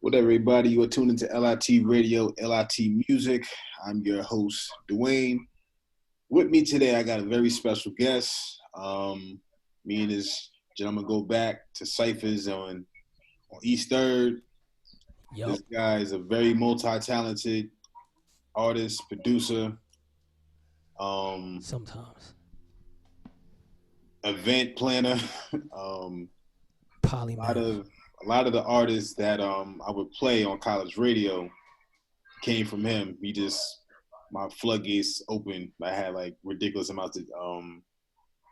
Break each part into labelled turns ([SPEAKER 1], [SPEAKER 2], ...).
[SPEAKER 1] What up, everybody? You are tuned into LIT Radio, LIT Music. I'm your host, Dwayne. With me today, I got a very special guest. Me and this gentleman go back to ciphers on East Third.
[SPEAKER 2] Yup.
[SPEAKER 1] This guy is a very multi-talented artist, producer, um,
[SPEAKER 2] Sometimes.
[SPEAKER 1] event planner. um, a lot
[SPEAKER 2] Polymath.
[SPEAKER 1] of a lot of the artists that I would play on college radio came from him. He just my floodgates open. I had like ridiculous amounts of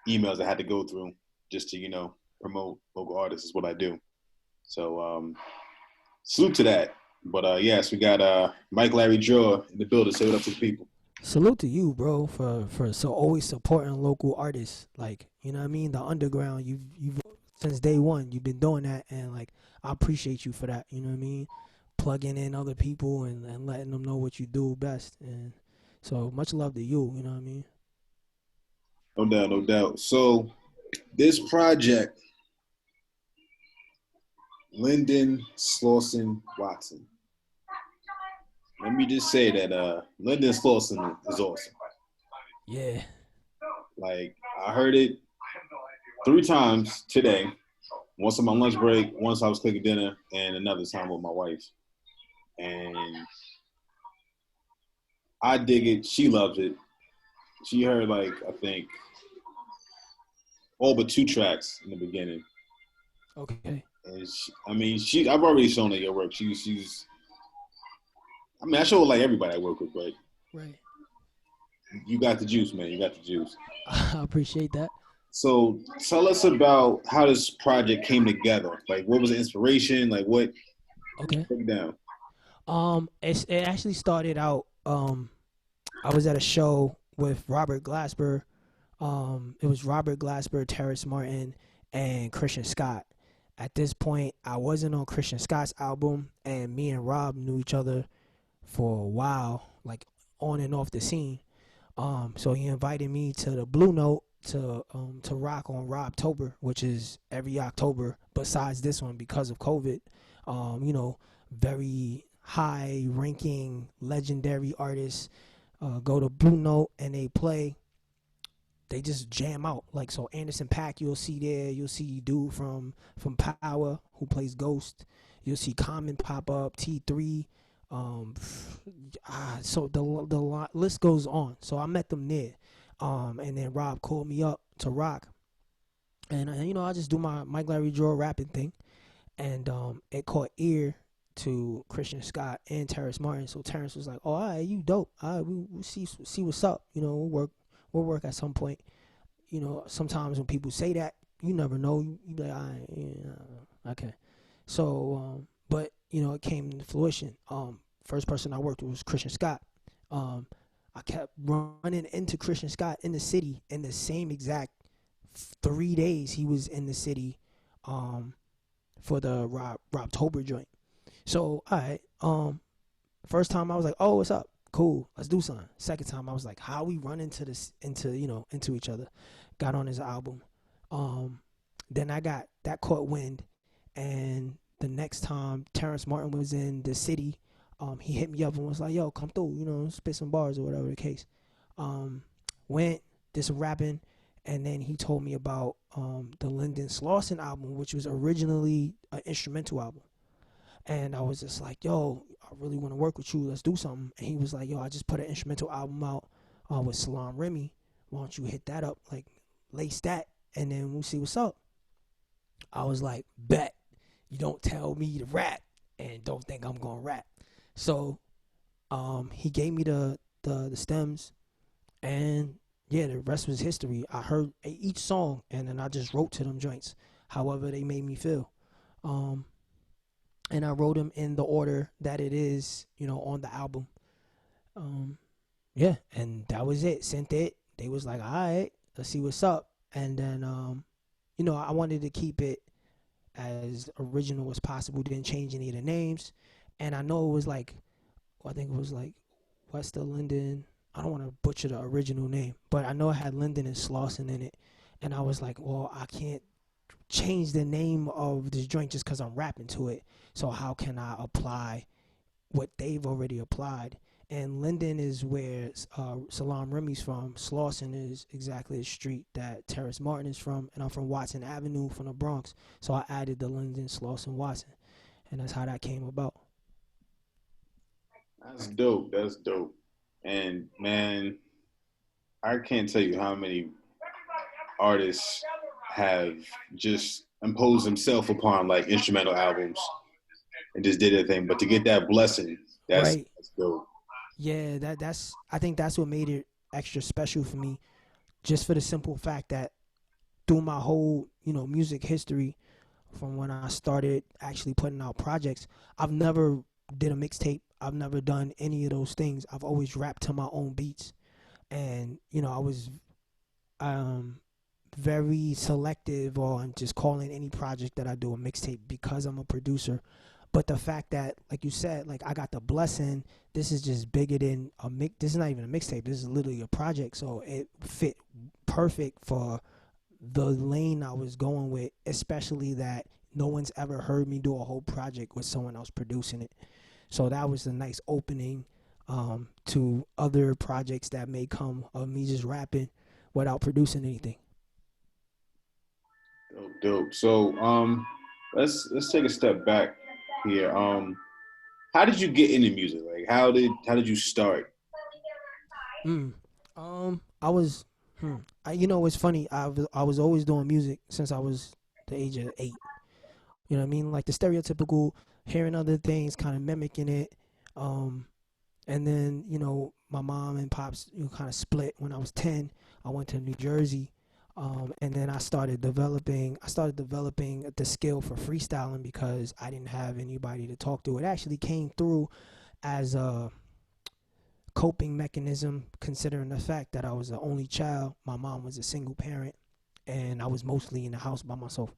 [SPEAKER 1] emails I had to go through just to promote local artists is what I do. So salute to that. But yes, we got Mike Larry Draw in the building. Say what up to the people.
[SPEAKER 2] Salute to you, bro, for so always supporting local artists. Like, you know what I mean? The underground, you've since day one, you've been doing that, and like I appreciate you for that, you know what I mean? Plugging in other people and letting them know what you do best. And so much love to you know what I mean?
[SPEAKER 1] No doubt, no doubt. So this project, Linden, Slauson, Watson. Let me just say that Linden Slauson is awesome.
[SPEAKER 2] Yeah.
[SPEAKER 1] Like I heard it 3 times today. Once on my lunch break, once I was cooking dinner, and another time with my wife. And I dig it. She loves it. She heard like I think all but 2 tracks in the beginning.
[SPEAKER 2] Okay.
[SPEAKER 1] And I've already shown her your work. She's. I mean, I show her like everybody I work with, but
[SPEAKER 2] Right.
[SPEAKER 1] you got the juice, man. You got the juice.
[SPEAKER 2] I appreciate that.
[SPEAKER 1] So tell us about how this project came together. Like, what was the inspiration? Like, what
[SPEAKER 2] Okay.
[SPEAKER 1] break it down?
[SPEAKER 2] It actually started out. I was at a show with Robert Glasper. It was Robert Glasper, Terrace Martin, and Christian Scott. At this point, I wasn't on Christian Scott's album, and me and Rob knew each other for a while, like on and off the scene. So he invited me to the Blue Note to rock on Robtober, which is every October besides this one because of COVID. Very high ranking legendary artists go to Blue Note and they just jam out. Like, so Anderson .Paak you'll see there. You'll see dude from Power who plays Ghost. You'll see Common pop up, T3. Um, so the list goes on. So I met them there. And then Rob called me up to rock. And I just do my Mike Larry Draw rapping thing. And it caught ear to Christian Scott and Terrace Martin. So Terrace was like, "Oh, all right, you dope. All right, we'll see what's up. We'll work at some point. Sometimes when people say that, you never know. You be like, all right, yeah, okay." So, but it came to fruition. First person I worked with was Christian Scott. I kept running into Christian Scott in the city in the same exact 3 days he was in the city, for the Robtober joint. So, all right. First time I was like, "Oh, what's up? Cool, let's do something." Second time I was like, "How we run into this into each other?" Got on his album. Then I got that caught wind, and the next time Terrence Martin was in the city, he hit me up and was like, "Yo, come through, spit some bars or whatever the case." Um, Went, did some rapping, and then he told me about the Linden Slauson album, which was originally an instrumental album. And I was just like, "Yo, I really want to work with you. Let's do something." And he was like, "Yo, I just put an instrumental album out with Salon Remy. Why don't you hit that up, like lace that, and then we'll see what's up." I was like, "Bet. You don't tell me to rap and don't think I'm gonna rap." So he gave me the stems, and yeah, the rest was history. I heard each song, and then I just wrote to them joints, however they made me feel. Um, and I wrote them in the order that it is, on the album. Um, yeah, and that was it. Sent it. They was like, "All right, let's see what's up." And then, I wanted to keep it as original as possible. Didn't change any of the names, and I know it was like, I think it was like Wester Linden. I don't want to butcher the original name, but I know it had Linden and Slauson in it, and I was like, well, I can't change the name of this joint just because I'm rapping to it. So how can I apply what they've already applied? And Linden is where Salam Remy's from. Slauson is exactly the street that Terrace Martin is from. And I'm from Watson Avenue from the Bronx. So I added the Linden, Slauson, Watson. And that's how that came about.
[SPEAKER 1] That's dope. That's dope. And man, I can't tell you how many artists have just imposed themselves upon like instrumental albums and just did their thing. But to get that blessing,
[SPEAKER 2] Right.
[SPEAKER 1] that's dope.
[SPEAKER 2] Yeah, that's I think that's what made it extra special for me. Just for the simple fact that through my whole, music history, from when I started actually putting out projects, I've never did a mixtape. I've never done any of those things. I've always rapped to my own beats. And, I was um very selective on just calling any project that I do a mixtape because I'm a producer. But the fact that, like you said, like I got the blessing, this is just bigger than a mix. This is not even a mixtape. This is literally a project. So it fit perfect for the lane I was going with, especially that no one's ever heard me do a whole project with someone else producing it. So that was a nice opening to other projects that may come of me just rapping without producing anything.
[SPEAKER 1] Dope, dope. So let's take a step back here. How did you get into music? Like how did you start?
[SPEAKER 2] Mm. I was, it's funny. I was always doing music since I was the age of 8. You know what I mean? Like the stereotypical hearing other things, kind of mimicking it. Um, and then my mom and pops kind of split when I was 10. I went to New Jersey. And then I started developing the skill for freestyling because I didn't have anybody to talk to. It actually came through as a coping mechanism, considering the fact that I was the only child. My mom was a single parent, and I was mostly in the house by myself.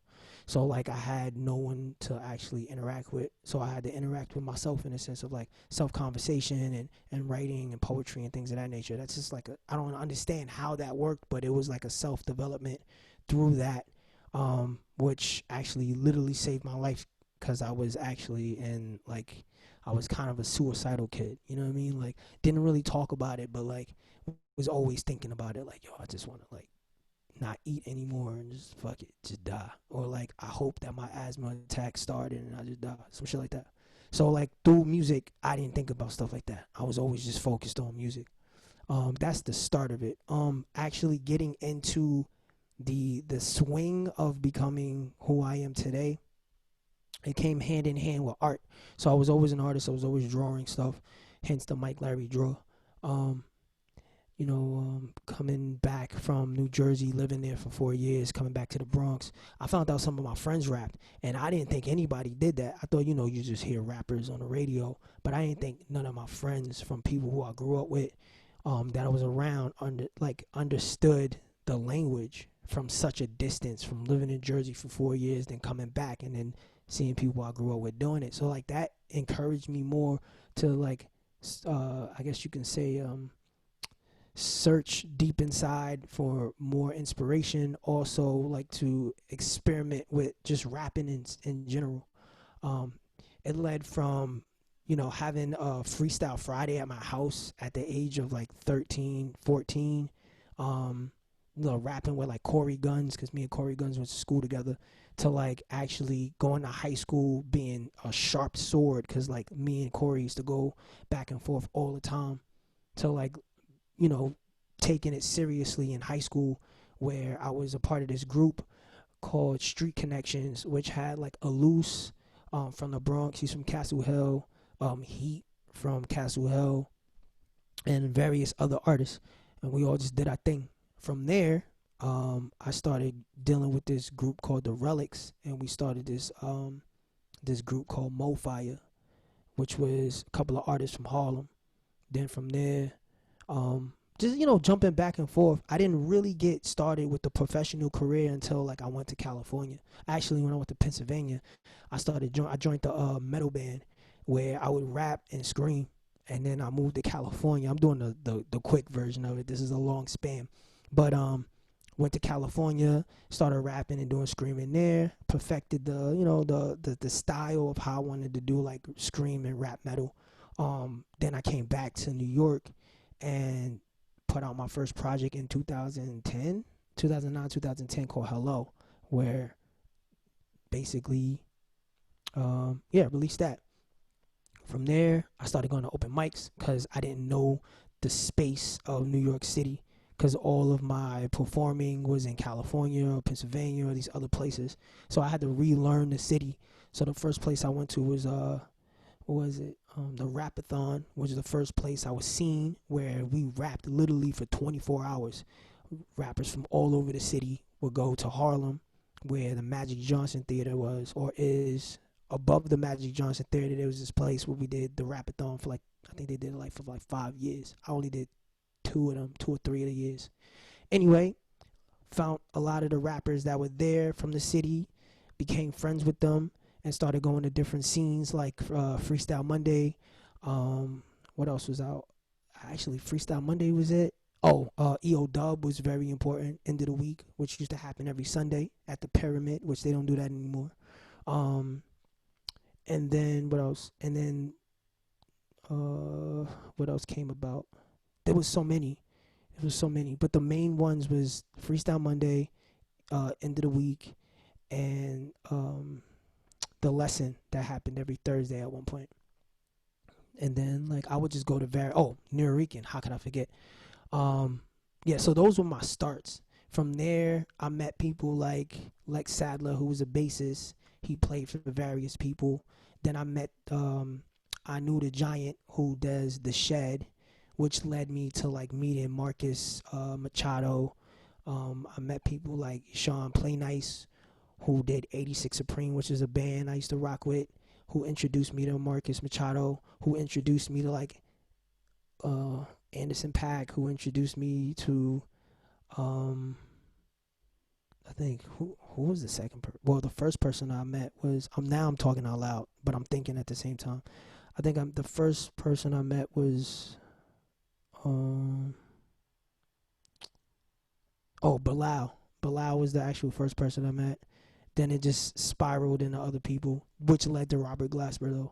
[SPEAKER 2] So like I had no one to actually interact with. So I had to interact with myself in a sense of like self conversation and writing and poetry and things of that nature. That's just like I don't understand how that worked, but it was like a self development through that, which actually literally saved my life because I was actually in like I was kind of a suicidal kid. You know what I mean? Like didn't really talk about it, but like was always thinking about it. Like yo, I just want to like not eat anymore and just fuck it, just die. Or like I hope that my asthma attack started and I just die. Some shit like that. So like through music, I didn't think about stuff like that. I was always just focused on music. That's the start of it. Actually getting into the swing of becoming who I am today, it came hand in hand with art. So I was always an artist. I was always drawing stuff. Hence the Mike Larry draw. Um, coming back from New Jersey, living there for 4 years, coming back to the Bronx, I found out some of my friends rapped, and I didn't think anybody did that. I thought, you just hear rappers on the radio, but I didn't think none of my friends from people who I grew up with, that I was around, understood the language from such a distance, from living in Jersey for 4 years, then coming back, and then seeing people I grew up with doing it. So like that encouraged me more to like, I guess you can say, search deep inside for more inspiration. Also, like to experiment with just rapping in general. Um, it led from having a freestyle Friday at my house at the age of like 13, 14. Um, rapping with like Corey Guns because me and Corey Guns went to school together. To like actually going to high school being a sharp sword because like me and Corey used to go back and forth all the time. To like you know, taking it seriously in high school, where I was a part of this group called Street Connections, which had like a loose from the Bronx. He's from Castle Hill. Heat from Castle Hill, and various other artists, and we all just did our thing. From there, I started dealing with this group called the Relics, and we started this group called Mo Fire, which was a couple of artists from Harlem. Then from there, just jumping back and forth. I didn't really get started with the professional career until like I went to California. Actually, when I went to Pennsylvania, I joined the metal band where I would rap and scream. And then I moved to California. I'm doing the quick version of it. This is a long span, but Went to California, started rapping and doing screaming there. Perfected the the style of how I wanted to do like scream and rap metal. Then I came back to New York and put out my first project in 2010, 2009, 2010 called Hello, where basically released that. From there, I started going to open mics because I didn't know the space of New York City because all of my performing was in California or Pennsylvania or these other places. So I had to relearn the city. So the first place I went to was what was it? The Rapathon, which is the first place I was seen where we rapped literally for 24 hours. Rappers from all over the city would go to Harlem, where the Magic Johnson Theater was or is. Above the Magic Johnson Theater, there was this place where we did the Rapathon for like, I think they did it like for like 5 years. I only did two of them, 2 or 3 of the years. Anyway, found a lot of the rappers that were there from the city, became friends with them, and started going to different scenes like Freestyle Monday. What else was out? Actually, Freestyle Monday was it. Oh, EO Dub was very important. End of the week, which used to happen every Sunday at the Pyramid, which they don't do that anymore. And then what else? And then what else came about? There was so many. It was so many. But the main ones was Freestyle Monday, end of the week, and the lesson that happened every Thursday at one point. And then like I would just go to Nuyorican. How could I forget? So those were my starts. From there, I met people like Lex Sadler, who was a bassist. He played for various people. Then I met I knew the Giant, who does The Shed, which led me to like meeting Marcus Machado. I met people like Sean Play Nice, who did 86 Supreme, which is a band I used to rock with, who introduced me to Marcus Machado, who introduced me to like Anderson .Paak, who introduced me to I think who was the second person? Well, the first person I met was I'm talking out loud, but I'm thinking at the same time. I think the first person I met was Bilal. Bilal was the actual first person I met. Then it just spiraled into other people, which led to Robert Glasper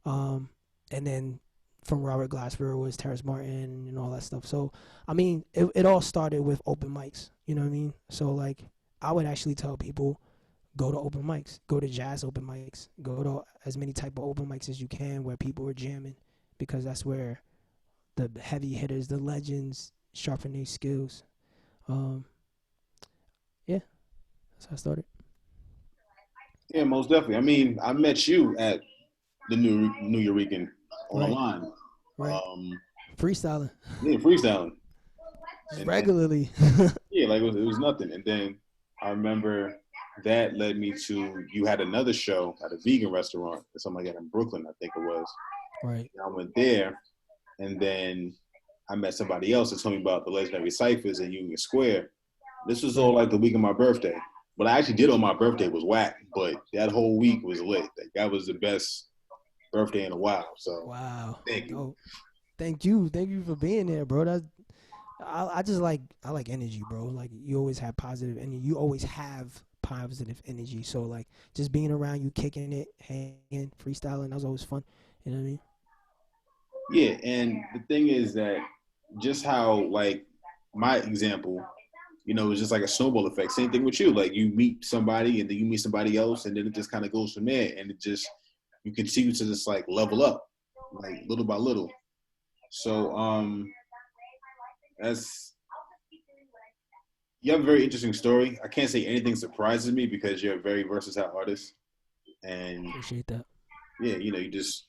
[SPEAKER 2] though. And then from Robert Glasper was Terrace Martin and all that stuff. So I mean, it all started with open mics. You know what I mean? So like I would actually tell people, go to open mics, go to jazz open mics, go to as many type of open mics as you can where people are jamming, because that's where the heavy hitters, the legends, sharpen their skills. Yeah, that's how I started.
[SPEAKER 1] Yeah, most definitely. I mean, I met you at the Nuyorican
[SPEAKER 2] Right,
[SPEAKER 1] online.
[SPEAKER 2] right.
[SPEAKER 1] Um,
[SPEAKER 2] Freestyling
[SPEAKER 1] yeah, freestyling,
[SPEAKER 2] just
[SPEAKER 1] and then
[SPEAKER 2] regularly.
[SPEAKER 1] yeah, like it was nothing. And then I remember that led me to you had another show at a vegan restaurant or something like that in Brooklyn, I think it was.
[SPEAKER 2] Right.
[SPEAKER 1] And I went there, and then I met somebody else that told me about the legendary ciphers in Union Square. This was all
[SPEAKER 2] Right.
[SPEAKER 1] like the week of my birthday. What I actually did on my birthday was whack, but that whole week was lit. Like, that was the best birthday in a while. So
[SPEAKER 2] Wow.
[SPEAKER 1] thank you.
[SPEAKER 2] Dope. Thank you. Thank you for being there, bro. I like energy, bro. Like you always have positive energy. You always have positive energy. So like just being around you, kicking it, hanging, freestyling, that was always fun. You know what I mean?
[SPEAKER 1] Yeah, and the thing is that just how like my example, it's just like a snowball effect. Same thing with you. Like you meet somebody and then you meet somebody else and then it just kind of goes from there and it just you continue to just like level up like little by little. So that's you have a very interesting story. I can't say anything surprises me because you're a very versatile artist. And
[SPEAKER 2] Appreciate that.
[SPEAKER 1] yeah, you just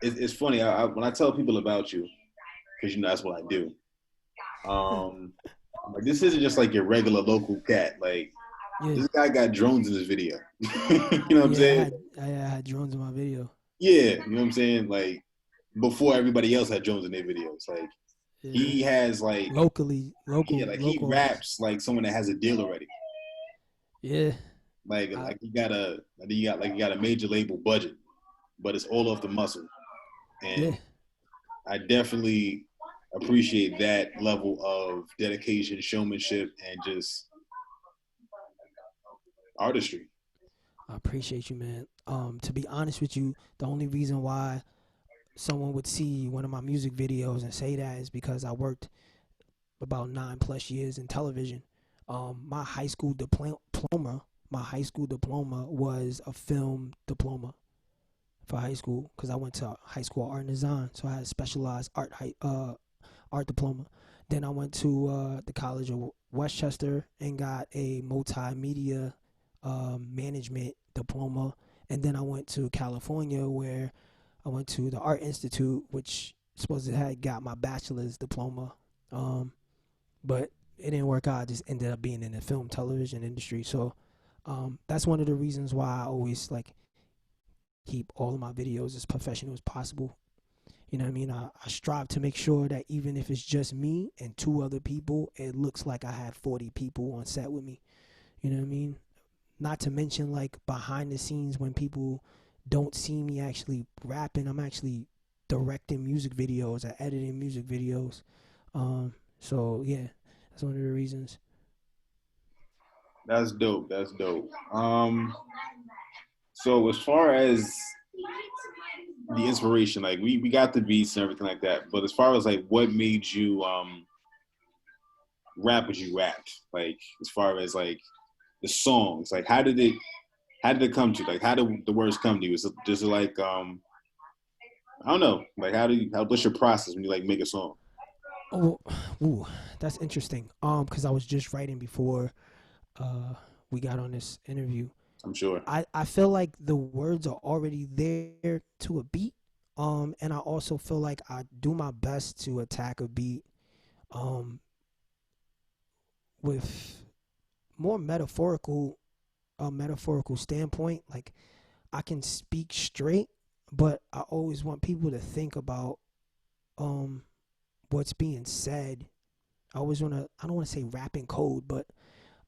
[SPEAKER 1] it's funny. When I tell people about you, because that's what I do. I'm like, this isn't just like your regular local cat. Like
[SPEAKER 2] Yeah.
[SPEAKER 1] this guy got drones in his video. You know what I'm
[SPEAKER 2] Yeah,
[SPEAKER 1] saying?
[SPEAKER 2] I had drones in my video.
[SPEAKER 1] Yeah, you know what I'm saying? Like before everybody else had drones in their videos. Like
[SPEAKER 2] Yeah.
[SPEAKER 1] he has like
[SPEAKER 2] Locally,
[SPEAKER 1] yeah, like he
[SPEAKER 2] local artists.
[SPEAKER 1] raps like someone that has a deal already.
[SPEAKER 2] Yeah.
[SPEAKER 1] Like
[SPEAKER 2] I,
[SPEAKER 1] like he got a major label budget, but it's all off the muscle.
[SPEAKER 2] yeah.
[SPEAKER 1] And I definitely appreciate that level of dedication, showmanship, and just artistry.
[SPEAKER 2] I appreciate you, man. To be honest with you, the only reason why someone would see one of my music videos and say that is because I worked about 9+ years in television. My high school diploma, my high school diploma was a film diploma for high school because I went to high school art and design, so I had a specialized art diploma. Then I went to the College of Westchester and got a multimedia management diploma. And then I went to California where I went to the Art Institute, which supposed to have got my bachelor's diploma. But it didn't work out. I just ended up being in the film television industry. So that's one of the reasons why I always like keep all of my videos as professional as possible. You know what I mean? I strive to make sure that even if it's just me and two other people, it looks like I had 40 people on set with me. You know what I mean? Not to mention like behind the scenes when people don't see me actually rapping, I'm actually directing music videos or editing music videos. So yeah, that's one of the reasons.
[SPEAKER 1] That's dope. That's dope. So as far as the inspiration, like we got the beats and everything like that, but as far as like what made you rap what you rapped, like as far as like the songs, like how did it come to you? Like how did the words come to you? Is it just like I don't know, like what's your process when you like make a song?
[SPEAKER 2] Oh, ooh, that's interesting. Because I was just writing before uh we got on this interview.
[SPEAKER 1] I'm sure.
[SPEAKER 2] I feel like the words are already there to a beat. And I also feel like I do my best to attack a beat um with more metaphorical standpoint. Like I can speak straight, but I always want people to think about um what's being said. I don't want to say rap in code, but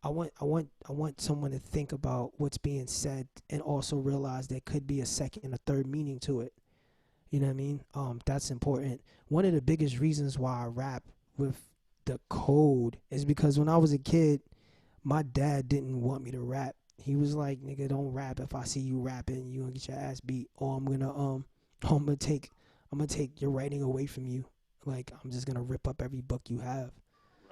[SPEAKER 2] I want someone to think about what's being said and also realize there could be a second and a third meaning to it. You know what I mean? That's important. One of the biggest reasons why I rap with the code is because when I was a kid, my dad didn't want me to rap. He was like, "Nigga, don't rap. If I see you rapping, you gonna get your ass beat, or I'm gonna take your writing away from you. Like I'm just gonna rip up every book you have."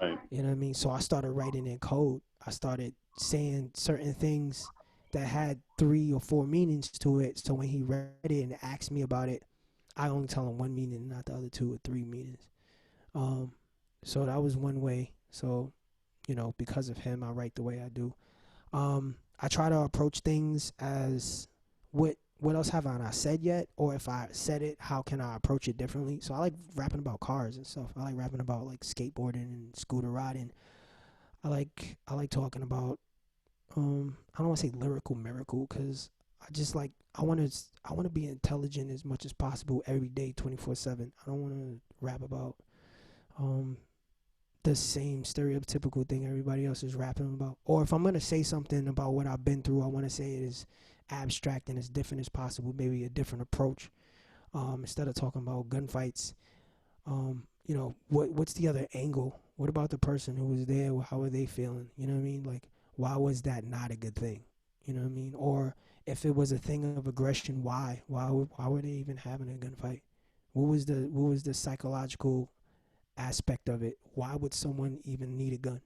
[SPEAKER 1] Right.
[SPEAKER 2] You know what I mean? So I started writing in code. I started saying certain things that had 3 or 4 meanings to it. So when he read it and asked me about it, I only tell him one meaning, not the other 2 or 3 meanings. Um, so that was one way. So because of him, I write the way I do. I try to approach things as what else have I not said yet, or if I said it, how can I approach it differently? So I like rapping about cars and stuff. I like rapping about like skateboarding and scooter riding. I like talking about I don't want to say lyrical miracle because I want to be intelligent as much as possible every day 24/7. I don't want to rap about um the same stereotypical thing everybody else is rapping about. Or if I'm gonna say something about what I've been through, I want to say it as abstract and as different as possible. Maybe a different approach. Instead of talking about gunfights, what's the other angle? What about the person who was there? How are they feeling? You know what I mean? Like, why was that not a good thing? You know what I mean? Or if it was a thing of aggression, why? Why were they even having a gunfight? What was the psychological aspect of it? Why would someone even need a gun?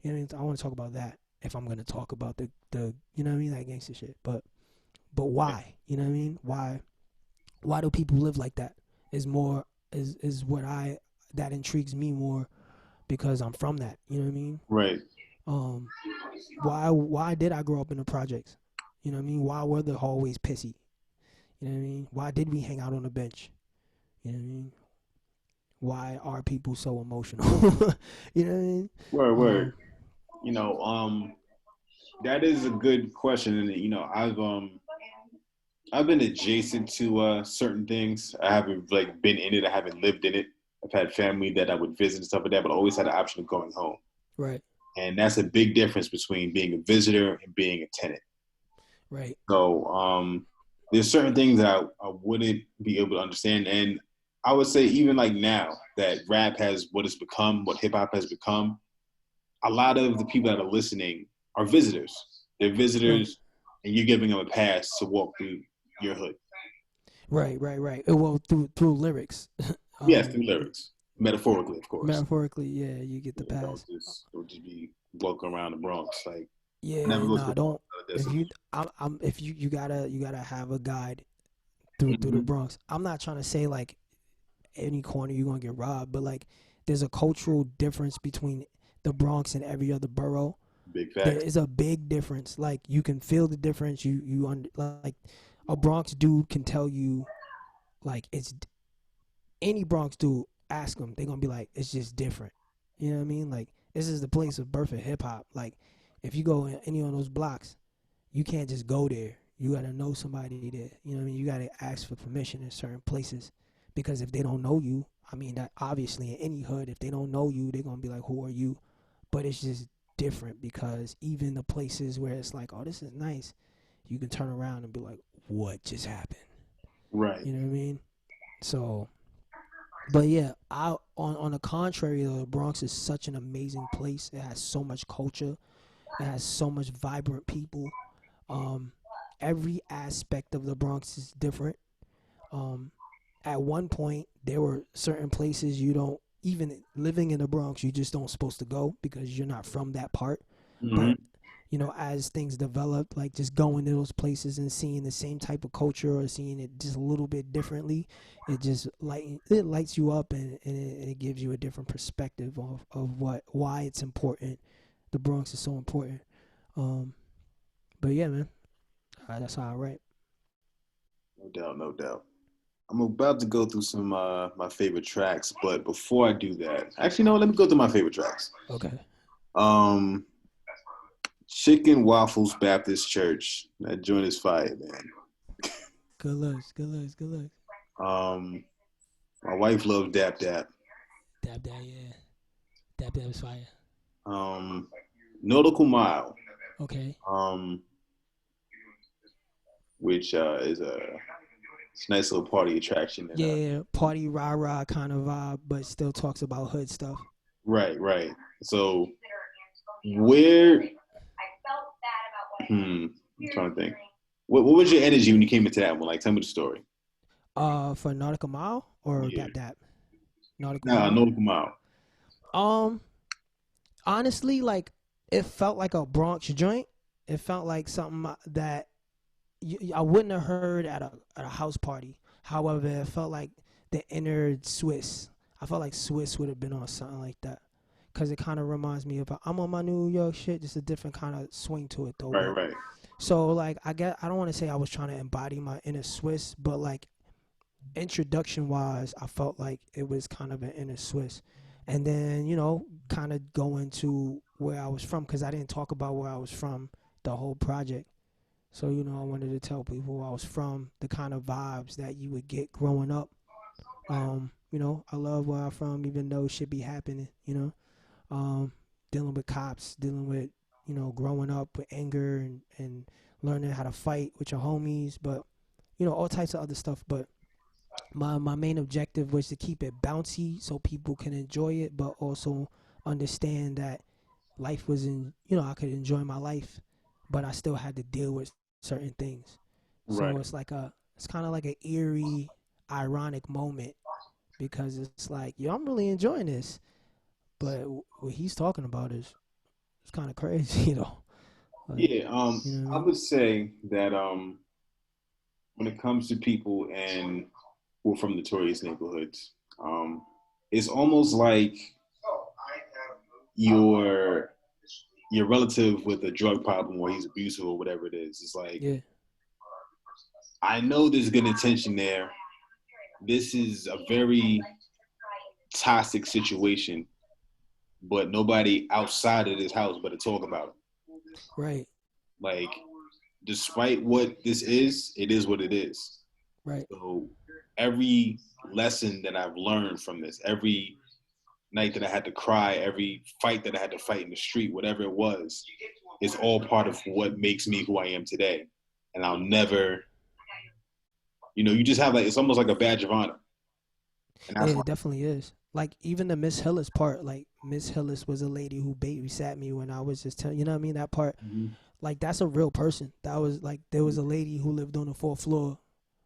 [SPEAKER 2] You know what I mean? I want to talk about that if I'm gonna talk about the you know what I mean, that gangster shit. But why? You know what I mean? Why do people live like that? Is more is what I that intrigues me more because I'm from that. You know what I mean?
[SPEAKER 1] Right.
[SPEAKER 2] Um, why did I grow up in the projects? You know what I mean? Why were the hallways pissy? You know what I mean? Why did we hang out on the bench? You know what I mean? Why are people so emotional? You know what I mean?
[SPEAKER 1] Word, word.
[SPEAKER 2] Um,
[SPEAKER 1] You know, that is a good question, and I've been adjacent to certain things. I haven't like been in it. I haven't lived in it. I've had family that I would visit and stuff like that, but I always had the option of going home.
[SPEAKER 2] right,
[SPEAKER 1] And that's a big difference between being a visitor and being a tenant.
[SPEAKER 2] right,
[SPEAKER 1] So there's certain things that I wouldn't be able to understand. And I would say even like now, that rap has what it's become, what hip hop has become, a lot of the people that are listening are visitors. They're
[SPEAKER 2] Right.
[SPEAKER 1] visitors, and you're giving them a pass to walk through your hood.
[SPEAKER 2] Right. Well, through lyrics,
[SPEAKER 1] Yes, through lyrics, metaphorically, of course.
[SPEAKER 2] metaphorically, yeah, you get the
[SPEAKER 1] Yeah,
[SPEAKER 2] pass.
[SPEAKER 1] don't just be walking around the Bronx. Like, I never
[SPEAKER 2] Yeah,
[SPEAKER 1] go to
[SPEAKER 2] nah,
[SPEAKER 1] the Bronx
[SPEAKER 2] don't.
[SPEAKER 1] as a
[SPEAKER 2] If you,
[SPEAKER 1] destination.
[SPEAKER 2] if you gotta have a guide through the
[SPEAKER 1] Mm-hmm.
[SPEAKER 2] Bronx. I'm not trying to say like any corner you're gonna get robbed, but like there's a cultural difference between the Bronx and every other borough.
[SPEAKER 1] Big
[SPEAKER 2] There
[SPEAKER 1] facts.
[SPEAKER 2] is a big difference. Like you can feel the difference. Like a Bronx dude can tell you like it's any Bronx dude. Ask them, they're gonna be like it's just different. You know what I mean? Like this is the place of birth of hip hop. Like if you go in any of those blocks, you can't just go there. You gotta know somebody there. You know what I mean? You gotta ask for permission in certain places because if they don't know you, I mean that obviously in any hood, if they don't know you, they're gonna be like, "Who are you?" But it's just different because even the places where it's like, "Oh, this is nice," you can turn around and be like, "What just happened?"
[SPEAKER 1] Right.
[SPEAKER 2] You know what I mean? So, but yeah, I on the contrary, the Bronx is such an amazing place. It has so much culture. It has so much vibrant people. Um, every aspect of the Bronx is different. Um, at one point, there were certain places you don't even living in the Bronx, you just don't supposed to go because you're not from that part.
[SPEAKER 1] Mm-hmm.
[SPEAKER 2] But as things develop, like just going to those places and seeing the same type of culture or seeing it just a little bit differently, it lights you up and it gives you a different perspective of why it's important. The Bronx is so important. Um, but yeah, man, that's how I write.
[SPEAKER 1] No doubt, no doubt. I'm about to go through some my favorite tracks, but before I do that, actually, no, let me go through my favorite tracks.
[SPEAKER 2] Okay.
[SPEAKER 1] Um, Chicken Waffles Baptist Church. That joint is fire, man.
[SPEAKER 2] Good looks. Good looks. Good looks.
[SPEAKER 1] Um, my wife loves Dap Dap.
[SPEAKER 2] Dab that, yeah. Dab is fire.
[SPEAKER 1] Um, Nautical Mile.
[SPEAKER 2] Okay.
[SPEAKER 1] Um, which is a it's a nice little party attraction. And
[SPEAKER 2] Yeah, party rah rah kind of vibe, but still talks about hood stuff.
[SPEAKER 1] right, right. So where? I'm trying to think. What was your energy when you came into that one? Like, tell me the story.
[SPEAKER 2] For Nautical Mile or
[SPEAKER 1] Yeah.
[SPEAKER 2] Dap Dap? Nautical
[SPEAKER 1] Nah,
[SPEAKER 2] Mile.
[SPEAKER 1] Nautical Mile.
[SPEAKER 2] Um, honestly, like it felt like a Bronx joint. It felt like something that I wouldn't have heard at a house party. However, it felt like the inner Swiss. I felt like Swiss would have been on something like that. Cause it kind of reminds me of I'm on my New York shit, just a different kind of swing to it though.
[SPEAKER 1] Right,
[SPEAKER 2] But
[SPEAKER 1] right.
[SPEAKER 2] so like I don't want to say I was trying to embody my inner Swiss, but like introduction wise, I felt like it was kind of an inner Swiss. And then, kind of go into where I was from because I didn't talk about where I was from the whole project. So, I wanted to tell people where I was from, the kind of vibes that you would get growing up. I love where I'm from, even though shit be happening. Um, dealing with cops, dealing with, growing up with anger and learning how to fight with your homies, but, all types of other stuff. But my main objective was to keep it bouncy so people can enjoy it, but also understand that life was I could enjoy my life, but I still had to deal with certain things. So
[SPEAKER 1] Right.
[SPEAKER 2] it's kind of like an eerie, ironic moment because it's like, yo, I'm really enjoying this, but what he's talking about is it's kind of crazy. Like,
[SPEAKER 1] Yeah.
[SPEAKER 2] you know what I
[SPEAKER 1] I
[SPEAKER 2] mean?
[SPEAKER 1] would say that when it comes to people and who are from notorious neighborhoods, it's almost like your your relative with a drug problem or he's abusive or whatever it is. It's like
[SPEAKER 2] Yeah,
[SPEAKER 1] I know there's good intention there. This is a very toxic situation, but nobody outside of this house better talk about it.
[SPEAKER 2] right,
[SPEAKER 1] Like, despite what this is, it is what it is.
[SPEAKER 2] right,
[SPEAKER 1] So every lesson that I've learned from this, every night that I had to cry, every fight that I had to fight in the street, whatever it was, is all part of what makes me who I am today. And I'll never, you just have like, it's almost like a badge of honor. And
[SPEAKER 2] Yeah,
[SPEAKER 1] that's why.
[SPEAKER 2] it definitely is. Like even the Miss Hillis part, like Miss Hillis was a lady who babysat me when I was just telling, you know what I mean? That part,
[SPEAKER 1] Mhm.
[SPEAKER 2] like that's a real person. That was like there was a lady who lived on the fourth floor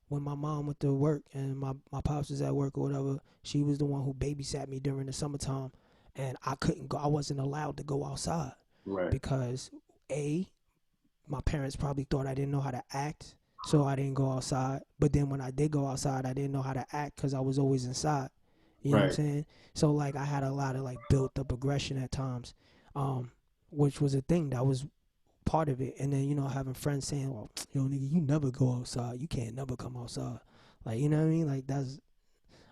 [SPEAKER 2] when my mom went to work and my pops was at work or whatever. She was the one who babysat me during the summertime, and I couldn't go. I wasn't allowed to go outside
[SPEAKER 1] Right.
[SPEAKER 2] because a my parents probably thought I didn't know how to act, so I didn't go outside. But then when I did go outside, I didn't know how to act because I was always inside. You know what I'm
[SPEAKER 1] Right.
[SPEAKER 2] saying? So like I had a lot of like built up aggression at times, um, which was a thing that was part of it. And then having friends saying, "Well, yo, nigga, you never go outside. You can't never come outside." Like you know what I mean? Like that's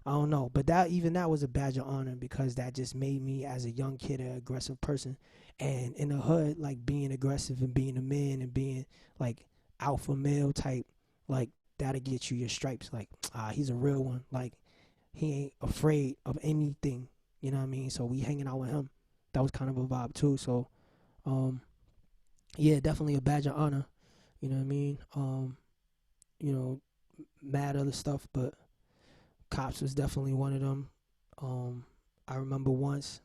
[SPEAKER 2] I don't know, but that was a badge of honor because that just made me as a young kid an aggressive person, and in the hood, like being aggressive and being a man and being like alpha male type, like that'll get you your stripes. Like he's a real one. Like he ain't afraid of anything. You know what I mean? So we hanging out with him. That was kind of a vibe too. So um, yeah, definitely a badge of honor. You know what I mean? You know, mad other stuff, but cops was definitely one of them. Um, I remember once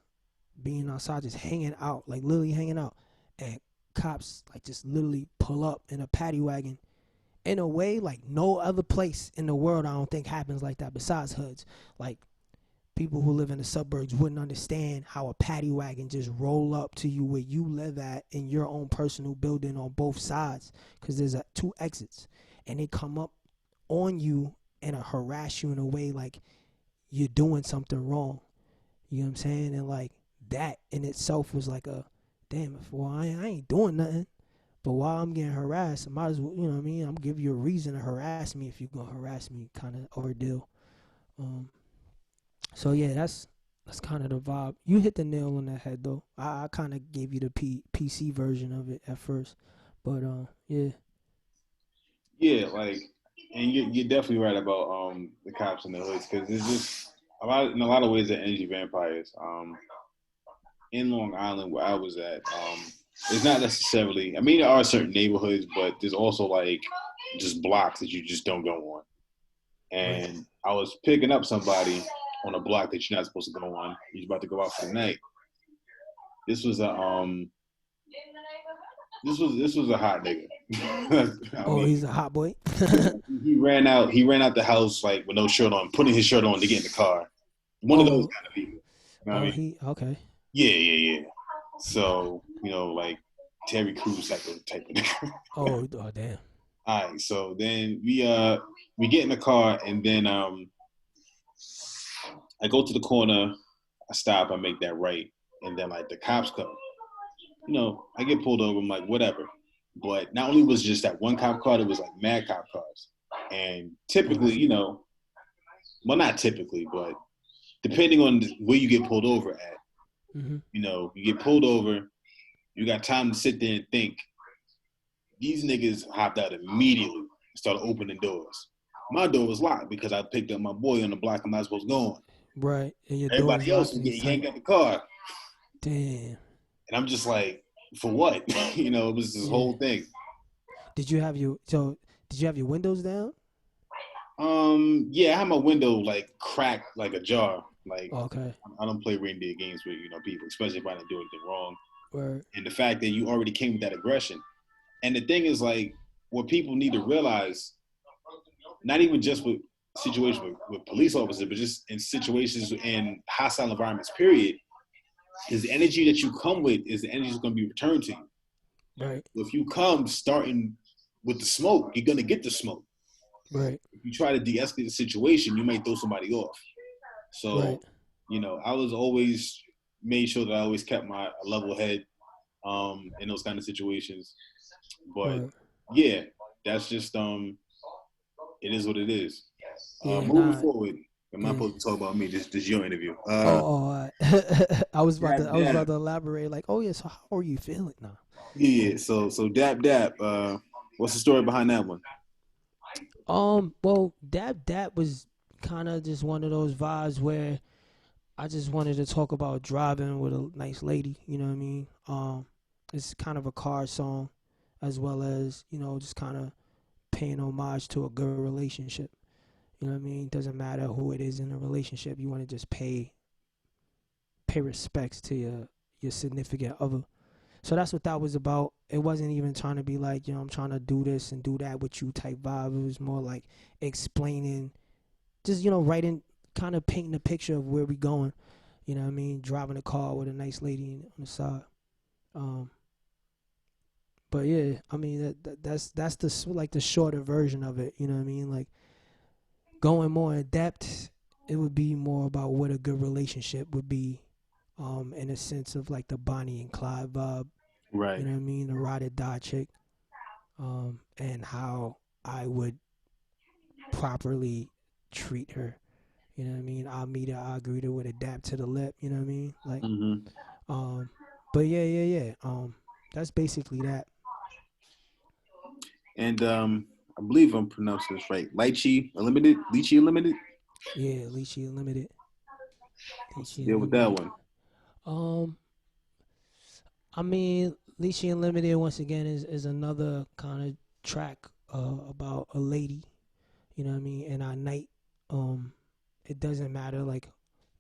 [SPEAKER 2] being outside, just hanging out, like literally hanging out, and cops like just literally pull up in a paddy wagon. In a way, like no other place in the world, I don't think happens like that besides hoods. Like people who live in the suburbs wouldn't understand how a paddy wagon just roll up to you where you live at in your own personal building on both sides, because there's two exits, and they come up on you and harass you in a way like you're doing something wrong. You know what I'm saying? And like that in itself was like a damn. Well, I ain't doing nothing. But while I'm getting harassed, I might as well, you know what I mean? I'm give you a reason to harass me if you're gonna harass me, kind of ordeal. Um, so yeah, that's kind of the vibe. You hit the nail on the head though. I kind of gave you the PC version of it at first, but yeah,
[SPEAKER 1] Yeah, like, and you're definitely right about the cops in the hoods because it's just in a lot of ways they're energy vampires. In Long Island where I was at, it's not necessarily. I mean, there are certain neighborhoods, but there's also like just blocks that you just don't go on.
[SPEAKER 2] right.
[SPEAKER 1] And I was picking up somebody on a block that you're not supposed to go on. He's about to go out for the night. This was a this was a hot nigga. I
[SPEAKER 2] Oh,
[SPEAKER 1] mean,
[SPEAKER 2] he's a hot boy.
[SPEAKER 1] he ran out. He ran out the house like with no shirt on, putting his shirt on to get in the car. One of those
[SPEAKER 2] Oh,
[SPEAKER 1] kind of people. You know what I
[SPEAKER 2] oh,
[SPEAKER 1] mean?
[SPEAKER 2] he okay.
[SPEAKER 1] Yeah, yeah, yeah. So like Terry Crews type of nigga.
[SPEAKER 2] Oh, damn.
[SPEAKER 1] All right. So then we get in the car and then I go to the corner. I stop. I make that right, and then like the cops come. I get pulled over. I'm like, whatever. But not only was it just that one cop car, it was like mad cop cars. And
[SPEAKER 2] Oh
[SPEAKER 1] typically,
[SPEAKER 2] shit.
[SPEAKER 1] well, not typically, but depending on where you get pulled over at,
[SPEAKER 2] Mhm.
[SPEAKER 1] you get pulled over, you got time to sit there and think. These niggas hopped out immediately and started opening doors. My door was locked because I picked up my boy on the block I'm not supposed to go on.
[SPEAKER 2] Right, and your door's
[SPEAKER 1] Everybody else
[SPEAKER 2] locked
[SPEAKER 1] was
[SPEAKER 2] and he's
[SPEAKER 1] getting
[SPEAKER 2] tight.
[SPEAKER 1] yanked out the car.
[SPEAKER 2] Damn.
[SPEAKER 1] And I'm just like, for what? It was this
[SPEAKER 2] Yeah.
[SPEAKER 1] whole thing.
[SPEAKER 2] Did you have your windows down?
[SPEAKER 1] Yeah, I had my window like cracked like a jar. Like
[SPEAKER 2] Okay.
[SPEAKER 1] I don't play reindeer games with people, especially if I didn't do anything wrong.
[SPEAKER 2] Word.
[SPEAKER 1] And the fact that you already came with that aggression. And the thing is, like, what people need to realize, not even just with situations with police officers, but just in situations in hostile environments, period, is the energy that you come with is the energy that's going to be returned to you.
[SPEAKER 2] Right.
[SPEAKER 1] If you come starting with the smoke, you're going to get the smoke.
[SPEAKER 2] Right.
[SPEAKER 1] If you try to de-escalate the situation, you might throw somebody off. So,
[SPEAKER 2] Right.
[SPEAKER 1] I was always made sure that I always kept my level head in those kind of situations. But
[SPEAKER 2] Word.
[SPEAKER 1] yeah, that's just it is what it is.
[SPEAKER 2] Yeah.
[SPEAKER 1] Moving
[SPEAKER 2] Nah.
[SPEAKER 1] forward, I'm not
[SPEAKER 2] Yeah.
[SPEAKER 1] supposed to talk about me. This your interview.
[SPEAKER 2] I was about to.
[SPEAKER 1] Dab
[SPEAKER 2] I was
[SPEAKER 1] dab.
[SPEAKER 2] about to elaborate. Like, oh yeah. So how are you feeling now?
[SPEAKER 1] Yeah. So dab dab. What's the story behind that one?
[SPEAKER 2] Well, that was kind of just one of those vibes where I just wanted to talk about driving with a nice lady. You know what I mean? It's kind of a car song, as well as just kind of paying homage to a good relationship. You know what I mean? Doesn't matter who it is in a relationship. You want to just pay respects to your significant other. So that's what that was about. It wasn't even trying to be like, I'm trying to do this and do that with you type vibe. It was more like explaining, just, writing, kind of painting a picture of where we going. You know what I mean? Driving a car with a nice lady on the side. Um, but yeah, I mean that's the like the shorter version of it. You know what I mean? Like going more in depth, it would be more about what a good relationship would be, in a sense of like the Bonnie and Clyde vibe. You
[SPEAKER 1] Right.
[SPEAKER 2] know what I mean? The ride or die chick, and how I would properly treat her. You know what I mean? I'll meet her, I'll greet her with a dap to the lip. You know what I mean? Like,
[SPEAKER 1] Hmm.
[SPEAKER 2] um, but yeah. That's basically that.
[SPEAKER 1] And I believe I'm pronouncing this right. Lychee Unlimited. Lychee Unlimited.
[SPEAKER 2] Yeah, Lychee Unlimited.
[SPEAKER 1] What's the
[SPEAKER 2] Lychee
[SPEAKER 1] deal with that
[SPEAKER 2] Unlimited.
[SPEAKER 1] one?
[SPEAKER 2] Um, I mean, Lychee Unlimited once again is another kind of track about a lady. You know what I mean? And our night. Um, it doesn't matter like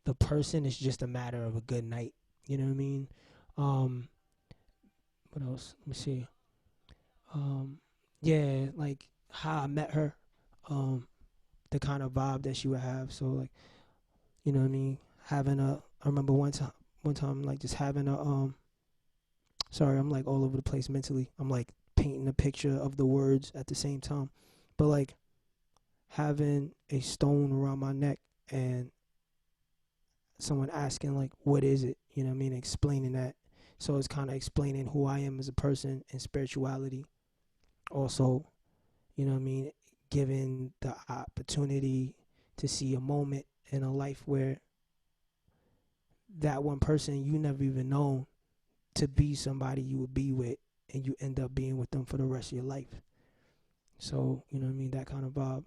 [SPEAKER 2] the person. It's just a matter of a good night. You know what I mean? Um, what else? Let me see. Um, yeah, like how I met her. Um, the kind of vibe that she would have. So like, you know what I mean? Having a. I remember one time like just having a. Sorry, I'm like all over the place mentally. I'm like painting a picture of the words at the same time, but like having a stone around my neck and someone asking like what is it, you know what I mean, explaining that. So it's kind of explaining who I am as a person and spirituality. Also, you know what I mean, giving the opportunity to see a moment in a life where that one person you never even known to be somebody you would be with, and you end up being with them for the rest of your life. So you know what I mean, that kind of vibe.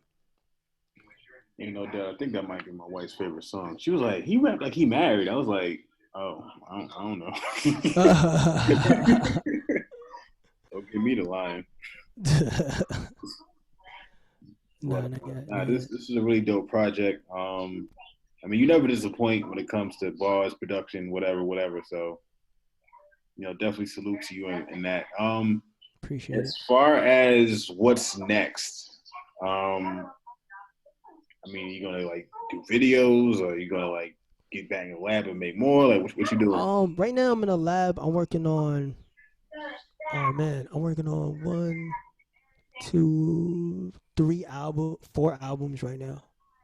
[SPEAKER 1] You know, I think that might be my wife's favorite song. She was like, he rapped like he married. I was like, oh, I don't know. Don't give me the line. But
[SPEAKER 2] Nah, not yet,
[SPEAKER 1] nah,
[SPEAKER 2] not
[SPEAKER 1] this
[SPEAKER 2] yet.
[SPEAKER 1] this is a really dope project. I mean, you never disappoint when it comes to bars, production, whatever. So, definitely salute to you in that.
[SPEAKER 2] Appreciate
[SPEAKER 1] As
[SPEAKER 2] it.
[SPEAKER 1] far as what's next, I mean, you gonna like do videos, or you gonna like get back in the lab and make more? Like, what you doing?
[SPEAKER 2] Right now I'm in a lab. I'm working on. Oh man, I'm working on one, two, four albums right now.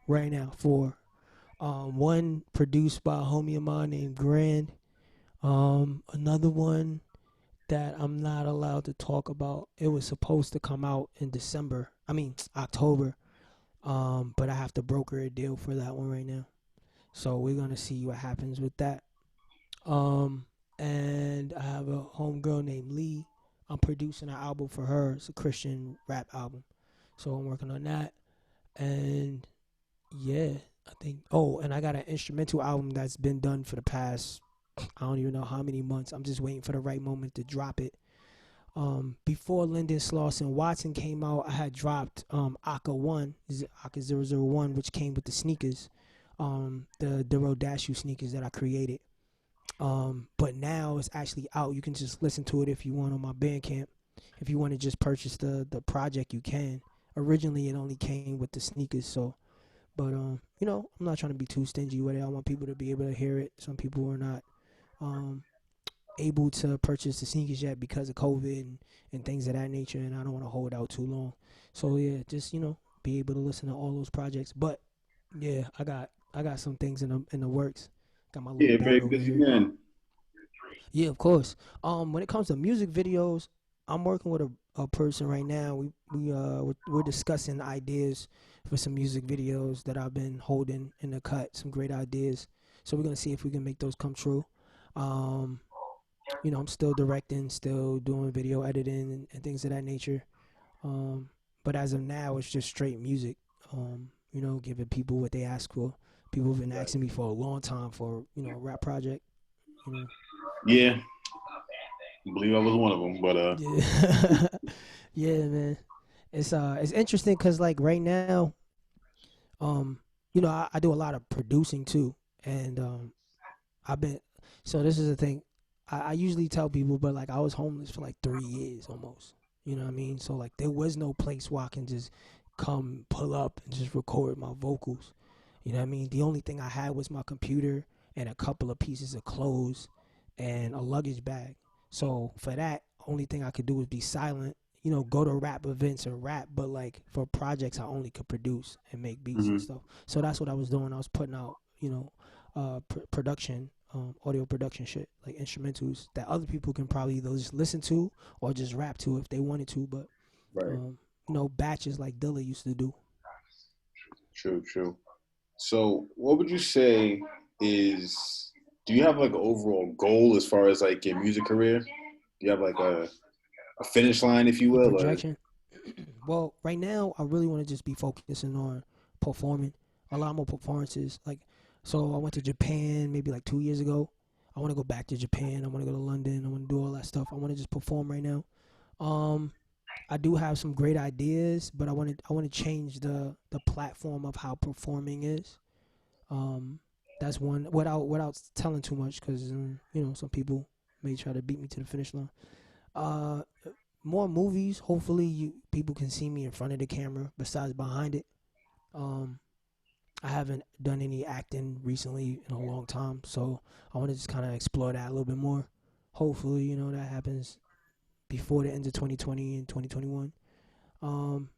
[SPEAKER 2] Right now, four. One produced by a homie of mine named Grand. Another one that I'm not allowed to talk about. It was supposed to come out in December. I mean October. But I have to broker a deal for that one right now. So we're gonna see what happens with that. Um, and I have a homegirl named Lee. I'm producing an album for her. It's a Christian rap album. So I'm working on that. And yeah, I think. Oh, and I got an instrumental album that's been done for the past, I don't even know how many months. I'm just waiting for the right moment to drop it. Before Linden, Slauson, Watson came out, I had dropped Aka 1, Aka 001, which came with the sneakers, the Rodashu sneakers that I created. But now it's actually out. You can just listen to it if you want on my Bandcamp. If you want to just purchase the project, you can. Originally, it only came with the sneakers, so. But I'm not trying to be too stingy with it. I want people to be able to hear it. Some people are not um able to purchase the sneakers yet because of COVID and things of that nature, and I don't want to hold out too long. So yeah, just be able to listen to all those projects. But yeah, I got some things in the works. Got my little
[SPEAKER 1] Yeah,
[SPEAKER 2] board
[SPEAKER 1] very
[SPEAKER 2] over
[SPEAKER 1] busy
[SPEAKER 2] here.
[SPEAKER 1] man.
[SPEAKER 2] Yeah, of course. When it comes to music videos, I'm working with a person right now. We're discussing ideas for some music videos that I've been holding in the cut. Some great ideas. So we're gonna see if we can make those come true. Um, I'm still directing, still doing video editing and things of that nature. Um, but as of now, it's just straight music. Giving people what they ask for. People have been asking me for a long time for a rap project. You know.
[SPEAKER 1] Yeah, I believe I was one of them. But
[SPEAKER 2] Yeah, yeah, man. It's interesting because like right now, Um, I do a lot of producing too, and I've been. So this is the thing. I usually tell people, but like I was homeless for like 3 years almost. You know what I mean? So like there was no place where I can just come pull up and just record my vocals. You know what I mean? The only thing I had was my computer and a couple of pieces of clothes and a luggage bag. So for that, only thing I could do was be silent. Go to rap events and rap, but like for projects, I only could produce and make beats and
[SPEAKER 1] Hmm.
[SPEAKER 2] stuff. So that's what I was doing. I was putting out, production, audio production shit, like instrumentals that other people can probably either just listen to or just rap to if they wanted to. But
[SPEAKER 1] Right.
[SPEAKER 2] um, batches like Dilla used to do.
[SPEAKER 1] True. True. So, what would you say is? Do you have like an overall goal as far as like your music career? Do you have like a finish line, if you
[SPEAKER 2] A
[SPEAKER 1] will, or
[SPEAKER 2] projection. Well, right now I really want to just be focusing on performing a lot more performances. Like, so I went to Japan maybe like 2 years ago. I want to go back to Japan. I want to go to London. I want to do all that stuff. I want to just perform right now. Um, I do have some great ideas, but I want to change the platform of how performing is. Um, that's one without telling too much because some people may try to beat me to the finish line. Uh, More movies. Hopefully, people can see me in front of the camera besides behind it. Um, I haven't done any acting recently in a long time, so I want to just kind of explore that a little bit more. Hopefully, that happens before the end of 2020 and 2021. Um,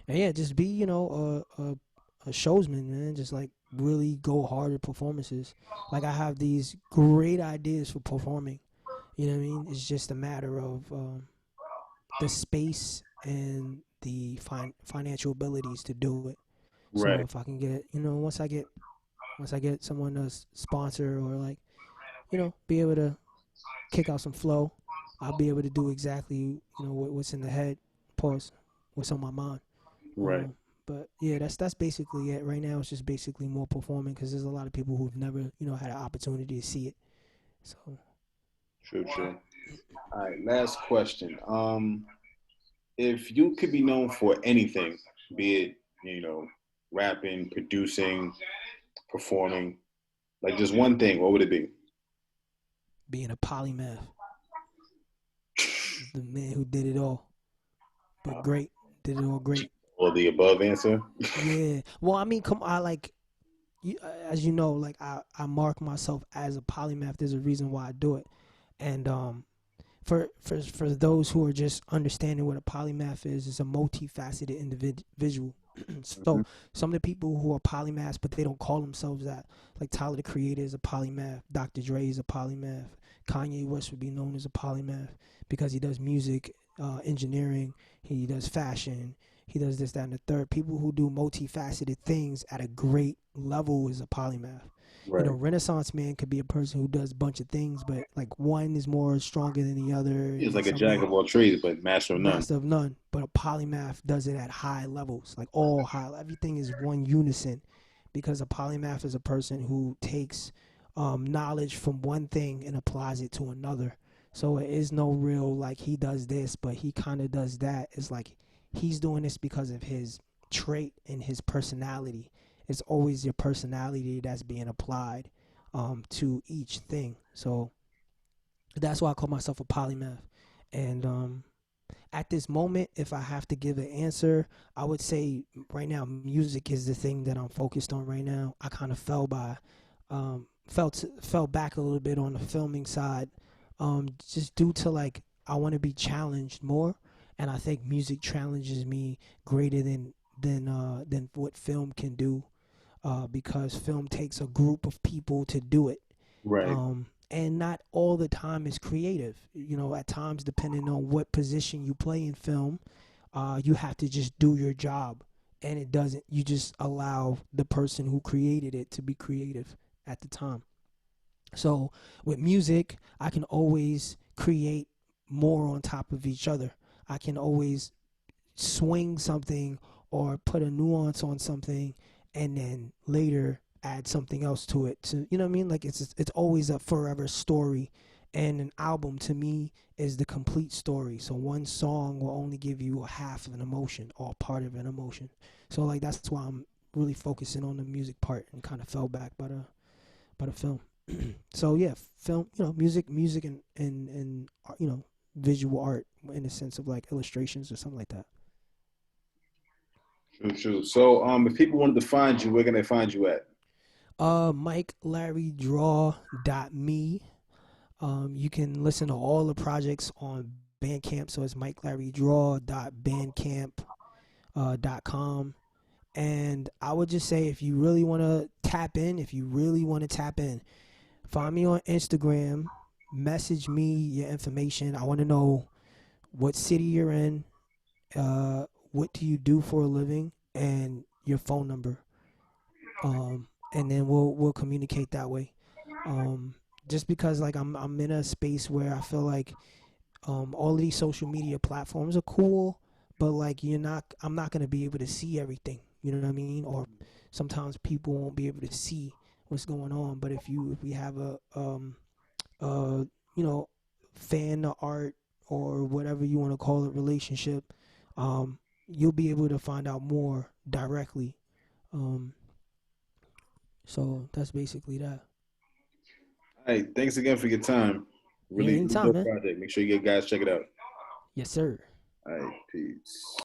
[SPEAKER 2] and yeah, just be a showsman, man. Just like really go hard at performances. Like I have these great ideas for performing. You know what I mean? It's just a matter of the space and the financial abilities to do it. So
[SPEAKER 1] right?
[SPEAKER 2] if I can get, once I get someone to sponsor or like, be able to kick out some flow, I'll be able to do exactly, what's in the head, pause, what's on my mind.
[SPEAKER 1] Right.
[SPEAKER 2] Um, but yeah, that's basically it. Right now, it's just basically more performing because there's a lot of people who've never, had an opportunity to see it. So
[SPEAKER 1] True. True. All right. Last question. If you could be known for anything, be it rapping, producing, performing, like just one thing, what would it be?
[SPEAKER 2] being a polymath, the man who did it all, but great, did it all great.
[SPEAKER 1] Or the above answer?
[SPEAKER 2] Yeah. Well, I mean, come, I like as you know, like I mark myself as a polymath. There's a reason why I do it, and for those who are just understanding what a polymath is, it's a multifaceted individual. So
[SPEAKER 1] Hmm.
[SPEAKER 2] some of the people who are polymaths, but they don't call themselves that, like Tyler the Creator is a polymath, Dr. Dre is a polymath, Kanye West would be known as a polymath because he does music, engineering, he does fashion, he does this, that, and the third. People who do multifaceted things at a great level is a polymath.
[SPEAKER 1] Right.
[SPEAKER 2] Renaissance man could be a person who does a bunch of things, but like one is more stronger than the other,
[SPEAKER 1] It's
[SPEAKER 2] and then
[SPEAKER 1] like a
[SPEAKER 2] some of
[SPEAKER 1] jack
[SPEAKER 2] the
[SPEAKER 1] of all trades, but master of none.
[SPEAKER 2] master of none. But a polymath does it at high levels, like all high. Everything is one unison, because a polymath is a person who takes knowledge from one thing and applies it to another. So it is no real like he does this, but he kind of does that. It's like he's doing this because of his trait and his personality. It's always your personality that's being applied to each thing. So that's why I call myself a polymath. And at this moment, if I have to give an answer, I would say right now music is the thing that I'm focused on right now. I kind of fell back a little bit on the filming side, just due to like I want to be challenged more, and I think music challenges me greater than what film can do, because film takes a group of people to do it,
[SPEAKER 1] Right.
[SPEAKER 2] and not all the time is creative. At times, depending on what position you play in film, you have to just do your job, and it doesn't. You just allow the person who created it to be creative at the time. So with music, I can always create more on top of each other. I can always swing something or put a nuance on something and then later add something else to it, to you know what I mean, like it's always a forever story, and an album to me is the complete story. So one song will only give you a half of an emotion or part of an emotion. So like that's why I'm really focusing on the music part and kind of fell back by the film. So yeah, film, music and visual art in the sense of like illustrations or something like that.
[SPEAKER 1] True, true. So, if people wanted to find you, where can they find you at?
[SPEAKER 2] MikeLarryDraw.me. You can listen to all the projects on Bandcamp. So it's MikeLarryDraw.bandcamp.com. And I would just say, if you really want to tap in, find me on Instagram, message me your information. I want to know what city you're in, what do you do for a living, and your phone number. And then we'll communicate that way. Um, just because like I'm in a space where I feel like all of these social media platforms are cool, but like I'm not gonna be able to see everything. You know what I mean? Or sometimes people won't be able to see what's going on. But if we have uh you know fan art or whatever you want to call it relationship, um, you'll be able to find out more directly. Um, so that's basically that.
[SPEAKER 1] Hey, thanks again for your time.
[SPEAKER 2] Yeah,
[SPEAKER 1] Really, really
[SPEAKER 2] anytime,
[SPEAKER 1] dope
[SPEAKER 2] man.
[SPEAKER 1] project. Make sure you guys check it out.
[SPEAKER 2] Yes, sir.
[SPEAKER 1] All right, peace.